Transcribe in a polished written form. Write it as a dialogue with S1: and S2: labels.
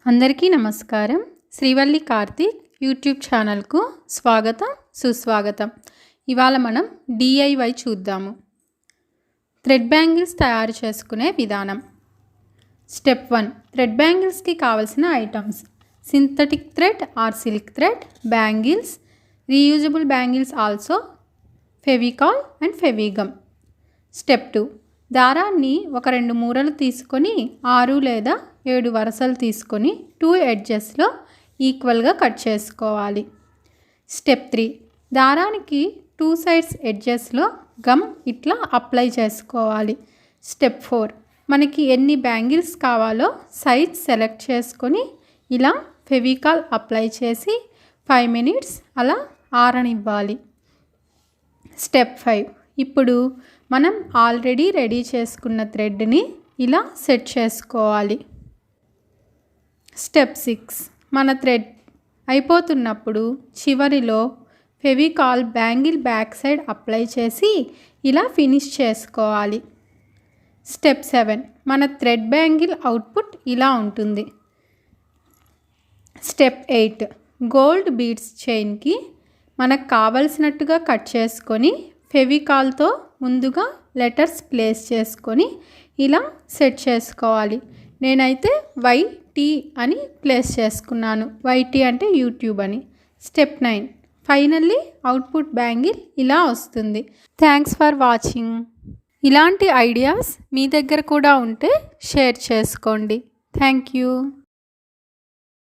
S1: అందరికీ నమస్కారం. శ్రీవల్లి కార్తీక్ యూట్యూబ్ ఛానల్కు స్వాగతం సుస్వాగతం. ఇవాళ మనం DIY చూద్దాము. థ్రెడ్ బ్యాంగిల్స్ తయారు చేసుకునే విధానం. స్టెప్ 1. థ్రెడ్ బ్యాంగిల్స్కి కావలసిన items: synthetic thread or silk thread, bangles, reusable bangles also, Fevicol and Fevigum. Step 2. దారాన్ని ఒక 2 మూరలు తీసుకొని 6 లేదా 7 వరుసలు తీసుకొని 2 ఎడ్జెస్లో ఈక్వల్గా కట్ చేసుకోవాలి. స్టెప్ 3. దారానికి 2 సైడ్స్ ఎడ్జెస్లో గమ్ ఇట్లా అప్లై చేసుకోవాలి. స్టెప్ 4. మనకి ఎన్ని బ్యాంగిల్స్ కావాలో సైజ్ సెలెక్ట్ చేసుకొని ఇలా ఫెవికాల్ అప్లై చేసి 5 minutes అలా ఆరనివ్వాలి. స్టెప్ 5. ఇప్పుడు మనం ఆల్రెడీ రెడీ చేసుకున్న థ్రెడ్ని ఇలా సెట్ చేసుకోవాలి. స్టెప్ 6. మన థ్రెడ్ అయిపోతున్నప్పుడు చివరిలో Fevicol bangle back side apply చేసి ఇలా ఫినిష్ చేసుకోవాలి. స్టెప్ 7. మన థ్రెడ్ బ్యాంగిల్ అవుట్పుట్ ఇలా ఉంటుంది. స్టెప్ 8. గోల్డ్ బీడ్స్ చైన్కి మనకు కావలసినట్టుగా కట్ చేసుకొని ఫెవికాల్తో ముందుగా లెటర్స్ ప్లేస్ చేసుకొని ఇలా సెట్ చేసుకోవాలి. నేనైతే YT అని ప్లేస్ చేసుకున్నాను. YT అంటే యూట్యూబ్ అని. స్టెప్ 9. ఫైనల్లీ అవుట్పుట్ బ్యాంగిల్ ఇలా వస్తుంది. Thanks for watching. ఇలాంటి ఐడియాస్ మీ దగ్గర కూడా ఉంటే షేర్ చేసుకోండి. Thank you.